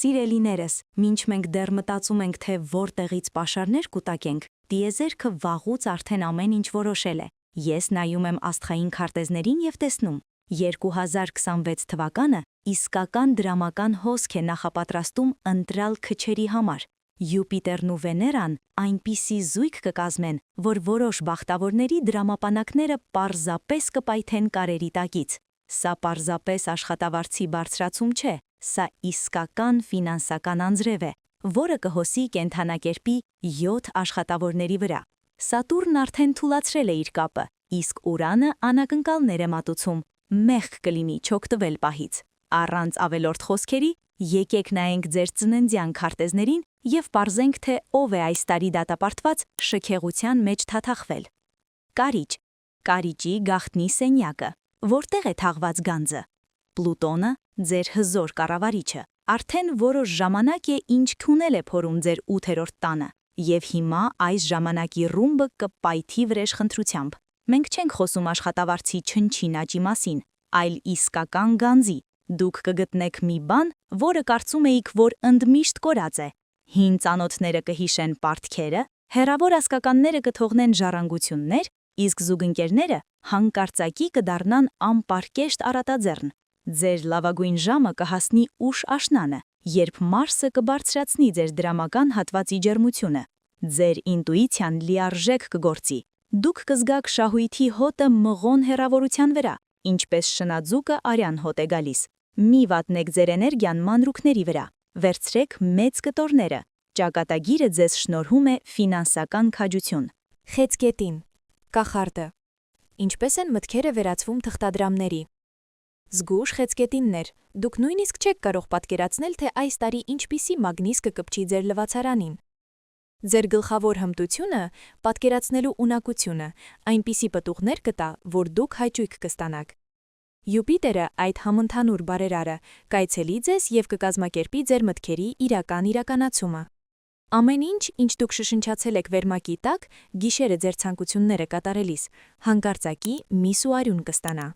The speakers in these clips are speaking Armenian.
Սիրելիներս, մինչ մենք դեռ մտածում ենք, թե որտեղից պաշարներ կուտակենք, տիեզերքը վաղուց արդեն ամեն ինչ որոշել է։ Ես նայում եմ աստղային քարտեզներին եւ տեսնում, 2026 թվականը իսկական դրամական հոսք է նախապատրաստում ընտրյալ քչերի համար։ Յուպիտերն ու Վեներան այնպիսի զույգ կկազմեն, որ որոշ բախտավորների դրամապանակները պարզապես կպայթեն կարերի տակից։ Սա պարզապես աշխատավարձի բարձրացում չէ, սա իսկական ֆինանսական անձրև է, որը կհոսի կենդանակերպի 7 աշխատավորների վրա։ Սատուրնն արդեն թուլացրել է իր կապը, իսկ Ուրանը անակնկալներ է մատուցում, մեղք կլինի չօգտվել պահից։ Առանց ավելորդ խոսքերի, եկեք նայենք ձեր ծննդյան քարտեզներին եւ պարզենք, թե ով է այս տարի դատապարտված շքեղության մեջ թաթախվել։ Կարիճ, կարիճի գաղտնի սենյակը, որտեղ է թաղված գանձը։ Պլուտոնը, ձեր հզոր կառավարիչը, արդեն որոշ ժամանակ է ինչ քունել է փորում ձեր 8-րդ տանը, եւ հիմա այս ժամանակի ռումբը կպայթի վրեժխնդրությամբ։ Մենք չենք խոսում աշխատավարձի չնչին աճի մասին, այլ իսկական գանձի։ Դուք կգտնեք մի բան, որը կարծում էիք, որ ընդմիշտ կորած է։ Հին ծանոթները կհիշեն պարտքերը, հեռավոր ասկականները կթողնեն ժառանգություններ, իսկ զուգընկերները հանկարծակի կդառնան անպարկեշտ առատաձեռն։ Ձեր լավագույն ժամը կհասնի ուշ աշնանը, երբ Մարսը կբարձրացնի ձեր դրամական հատվածի ջերմությունը։ Ձեր ինտուիցիան լիարժեք կգործի։ Դուք կզգաք շահույթի հոտը մղոն հեռավորության վրա, ինչպես շնաձուկը արյան հոտ է գալիս։ Մի վատնեք ձեր էներգիան մանրուքների վրա, վերցրեք մեծ կտորները, ճակատագիրը ձեզ շնորհում է ֆինանսական քաջություն։ Խեցգետին, կախարդը, ինչպես են մտքերը վերածվում թղթադրամների։ Զգուշ խեցգետիններ, դուք նույնիսկ չեք կարող պատկերացնել, թե այս տարի ինչպիսի մագնիս կկպչի ձեր լվացարանին։ Ձեր գլխավոր հմտությունը պատկերացնելու ունակությունը, այնպիսի պտուղներ կտա, որ դուք հաճույք կստանաք։ Յուպիտերը այդ համընդհանուր բարերարը կայցելի ձեզ եւ կկազմակերպի ձեր մտքերի իրական իրականացումը։ Ամեն ինչ, ինչ դուք շշնչացել եք վերմակի տակ, գիշերը ձեր ցանկությունները կատարելիս, հանկարծակի միս ու արյուն կստանա։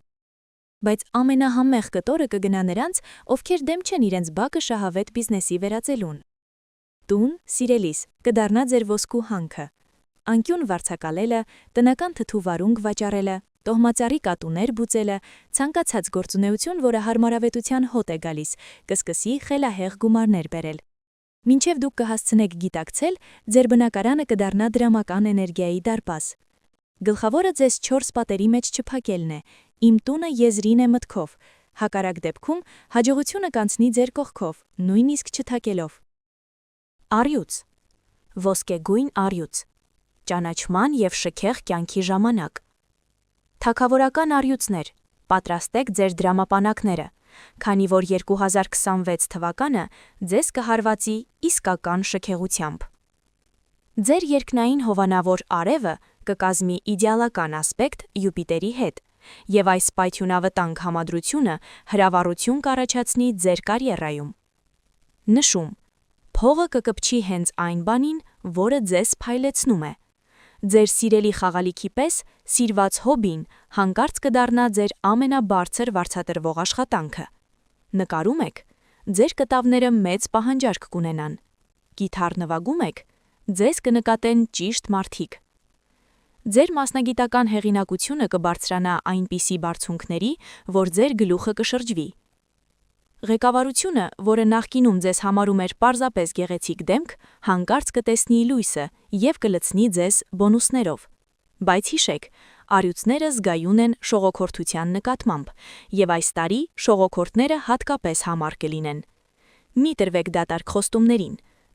Բայց ամենահամեղ կտորը կգնա նրանց, ովքեր դեմ չեն իրենց բակը շահավետ բիզնեսի վերածելուն։ Տուն, սիրելիս, կդառնա ձեր ոսկու հանքը։ Անկյուն վարձակալելը, տնական թթու վարունգ վաճառելը, տոհմածառի կատուներ բուծելը, ցանկացած գործունեություն, որը հարմարավետության հոտ է գալիս, կսկսի խելահեղ գումարներ բերել։ Մինչև դուք կհասցնեք գիտակցել, ձեր բնակարանը կդառնա դրամական էներգիայի դարպաս։ Գլխավորը ձեզ 4 պատերի մեջ չփակելն է, իմ տունը եզրին է մտքով, հակառակ դեպքում հաջողությունը կանցնի ձեր կողքով, նույնիսկ չթակելով։ Առյուծ, ոսկեգույն առյուծ, ճանաչման եւ շքեղ կյանքի ժամանակ։ Թագավորական առյուծներ, պատրաստեք ձեր դրամապանակները, քանի որ 2026 թվականը ձեզ կհարվածի իսկական շքեղությամբ։ Ձեր երկնային հովանավոր արևը կկազմի իդեալական ասպեկտ Յուպիտերի հետ, եւ այս պայթյունավտանգ համադրությունը հրավառություն կառաջացնի ձեր կարիերայում։ Նշում. փողը կկպչի հենց այն բանին, որը ձեզ փայլեցնում է։ Ձեր սիրելի խաղալիքի պես սիրված հոբին հանկարծ կդառնա ձեր ամենաբարձր վարձատրվող աշխատանքը։ Նկարում եք, ձեր կտավները մեծ պահանջարկ կունենան։ Գիթառ նվագում եք, ձեզ կնկատեն ճիշտ մարդիկ։ Ձեր մասնագիտական հեղինակությունը կբարձրանա այնպիսի բարձունքների, որ ձեր գլուխը կշրջվի։ Ղեկավարությունը, որը նախկինում ձեզ համարում էր պարզապես գեղեցիկ դեմք, հանկարծ կտեսնի լույսը եւ կլցնի ձեզ բոնուսներով։ Բայց հիշեք, առյուծները զգայուն են շողոքորթության նկատմամբ, եւ այս տարի շողոքորթները հատկապես համառ կլինեն։ Մի տրվեք դատարկ խոստումներին,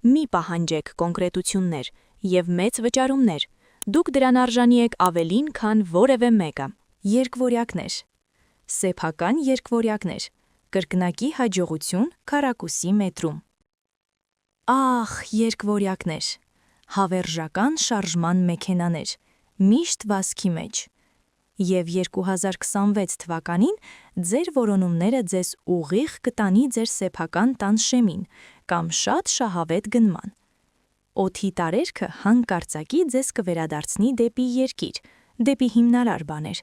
մի պահանջեք կոնկրետություններ եւ մեծ վճարումներ։ Դուք դրան արժանի եք ավելին, քան որևէ մեկը։ Երկվորյակներ, սեփական երկվորյակներ, կրկնակի հաջողություն քառակուսի մետրում։ Ախ, երկվորյակներ, հավերժական շարժման մեքենաներ, միշտ վազքի մեջ։ Եվ 2026 թվականին ձեր որոնումները ձեզ ուղիղ կտանի ձեր սեփական տան շեմին կամ շատ շահավետ գնման։ Օդի տարերքը հանկարծակի ձեզ կվերադարձնի դեպի երկիր, դեպի հիմնարար բաներ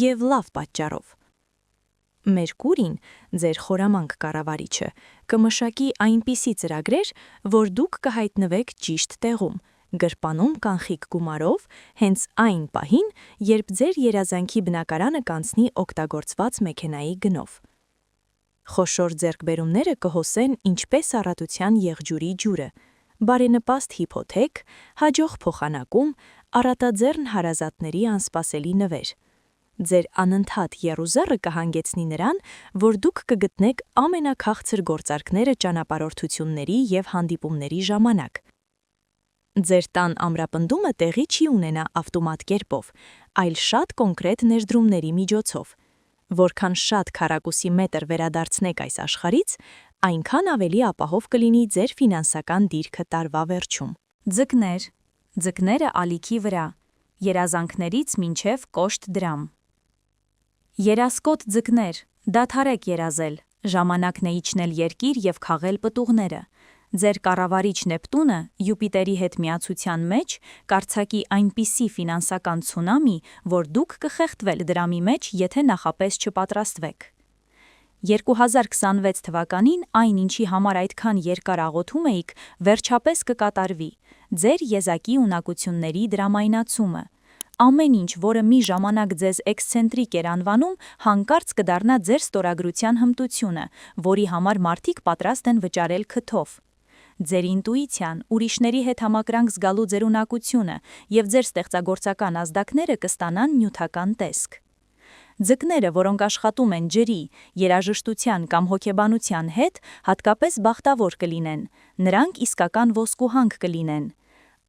եւ լավ պատճառով։ Մերկուրին, ձեր խորամանկ կառավարիչը, կմշակի այնպիսի ծրագրեր, որ դուք կհայտնվեք ճիշտ տեղում, գրպանում կանխիկ գումարով, հենց այն պահին, երբ ձեր երազանքի բնակարանը կանցնի օգտագործված մեքենայի գնով։ Խոշոր ձեռքբերումները կհոսեն ինչպես առատության եղջյուրի ջուրը, բարենպաստ հիփոթեք, հաջող փոխանակում, առատաձեռն հարազատների անսպասելի նվեր։ Ձեր անընդհատ եռուզեռը կհանգեցնի նրան, որ դուք կգտնեք ամենաքաղցր գործարքները ճանապարհորդությունների և հանդիպումների ժամանակ։ Ձեր տան ամրապնդումը տեղի չի ունենա ավտոմատ կերպով, այլ շատ կոնկրետ ներդրումների միջոցով։ Որքան շատ քառակուսի մետր վերադարձնեք այս աշխարհից, այնքան ավելի ապահով կլինի ձեր ֆինանսական դիրքը տարվա վերջում։ Ձկներ, ձկները ալիքի վրա, երազանքներից մինչև կոշտ դրամ։ Երասկոտ ձկներ, դադարեք երազել, ժամանակն է իջնել երկիր և քաղել պտուղները։ Ձեր կառավարիչ Նեպտունը Յուպիտերի հետ միացության մեջ կարձակի այնպիսի ֆինանսական ցունամի, որ դուք կխեղդվել դրամի մեջ, եթե նախապես չպատրաստվեք։ 2026 թվականին այն, ինչի համար այդքան երկար աղոթում էիք, վերջապես կկատարվի, ձեր եզակի ունակությունների դրամայնացումը։ Ամեն ինչ, որը մի ժամանակ ձեզ էքսցենտրիկ էր անվանում, հանկարծ կդառնա ձեր ստորագրության հմտությունը, որի համար մարդիկ պատրաստ են վճարել քթով։ Ձեր ինտուիցիան, ուրիշների հետ համակրանք զգալու ձեր ունակությունը և ձեր ստեղծագործական ազդակները կստանան նյութական տեսք։ Ձկները, որոնք աշխատում են ջրի, երաժշտության կամ հոգեբանության հետ, հատկապես բախտավոր կլինեն, նրանք իսկական ոսկուհանք կլինեն։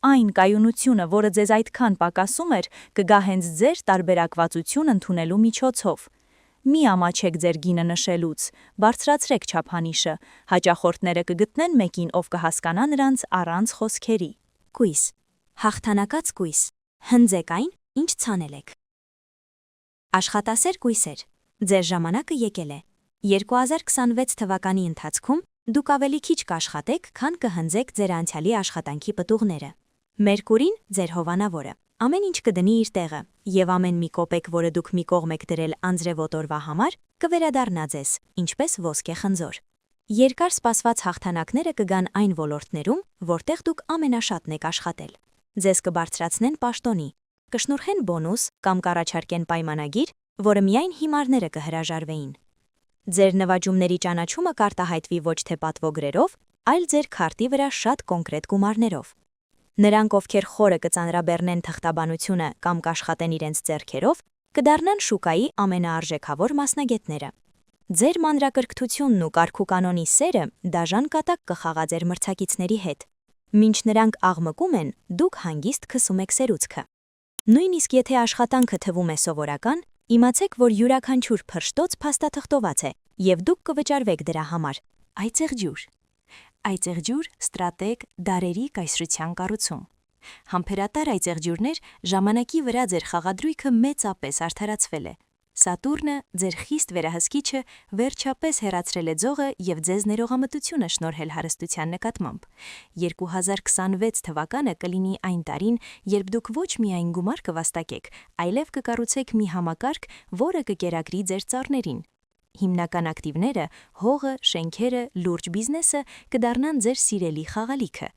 Այն կայունությունը, որը ձեզ այդքան պակասում էր, կգա հենց ձեր տարբերակվածություն ընդունելու միջոցով։ Մի ամաչեք ձեր գինը նշելուց, բարձրացրեք չափանիշը, հաճախորդները կգտնեն մեկին, ով կհասկանա նրանց առանց խոսքերի։ Կույս, հաղթանակած կույս, հնձեք այն, ինչ ցանել եք։ Աշխատասեր կույսեր, ձեր ժամանակը եկել է։ 2026 թվականի ընթացքում դուք ավելի քիչ կաշխատեք, քան կհնձեք ձեր անցյալի աշխատանքի պտուղները։ Մերկուրին, ձեր հովանավորը, ամեն ինչ կդնի իր տեղը, և ամեն մի կոպեկ, որը դուք մի կողմ եք դրել անձրևոտ օրվա համար, կվերադառնա ձեզ, ինչպես ոսկե խնձոր։ Երկար սպասված հաղթանակները կգան այն ոլորտներում, որտեղ դուք ամենաշատն եք աշխատել։ Ձեզ կբարձրացնեն պաշտոնի, կշնորհեն բոնուս կամ կառաջարկեն պայմանագիր, որը միայն հիմարները կհրաժարվեին։ Ձեր նվաճումների ճանաչումը կարտահայտվի ոչ թե պատվոգրերով, այլ ձեր քարտի վրա շատ կոնկրետ գումարներով։ Նրանք, ովքեր խորը կծանրաբեռնեն թղթաբանությունը կամ կաշխատեն իրենց ձեռքերով, կդառնան շուկայի ամենաարժեքավոր մասնագետները։ Ձեր մանրակրկթությունն ու կարգուկանոնի սերը դաժան կատակ կխաղա ձեր մրցակիցների հետ։ Մինչ նրանք աղմկում են, դուք հանգիստ քսում եք սերուցքը։ Նույնիսկ եթե աշխատանքը թվում է սովորական, իմացեք, որ յուրաքանչյուր փրշտոց փաստաթղթոված է, և դուք կվճարվեք դրա համար։ Այծեղջյուր, ստրատեգ, դարերի կայսրության կառուցում։ Համբերատար այծեղջյուրներ, ժամանակի վրա ձեր խաղադրույքը մեծապես արդարացվել է։ Սատուրնը, ձեր խիստ վերահսկիչը, վերջապես հեռացրել է ձողը և ձեզ ներողամտությունը շնորհել հարստության նկատմամբ։ 2026 թվականը կլինի այն տարին, երբ դուք ոչ միայն գումար կվաստակեք, այլև կկառուցեք մի համակարգ, որը կկերակրի ձեր ծառներին։ Հիմնական ակտիվները, հողը, շենքերը, լուրջ բիզնեսը կդառնան ձեր սիրելի խաղալիքը։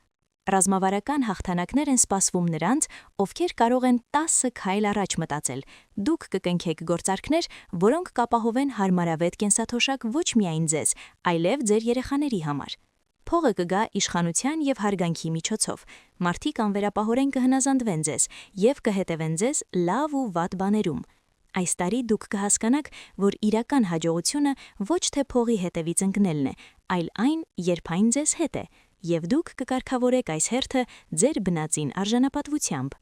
Ռազմավարական հաղթանակներ են սպասվում նրանց, ովքեր կարող են 10 քայլ առաջ մտածել։ Դուք կկնքեք գործարքներ, որոնք կապահովեն հարմարավետ կենսաթոշակ ոչ միայն ձեզ, այլև ձեր երեխաների համար։ Փողը կգա իշխանության և հարգանքի միջոցով։ Մարդիկ անվերապահորեն կհնազանդվեն ձեզ և կհետևեն ձեզ լավ ու վատ բաներում։ Այս տարի դուք կհասկանաք, որ իրական հաջողությունը ոչ թե փողի հետևից ընկնելն է, այլ այն, երբ այն ձեզ հետ է, և դուք կկարգավորեք այս հերթը ձեր բնածին արժանապատվությամբ։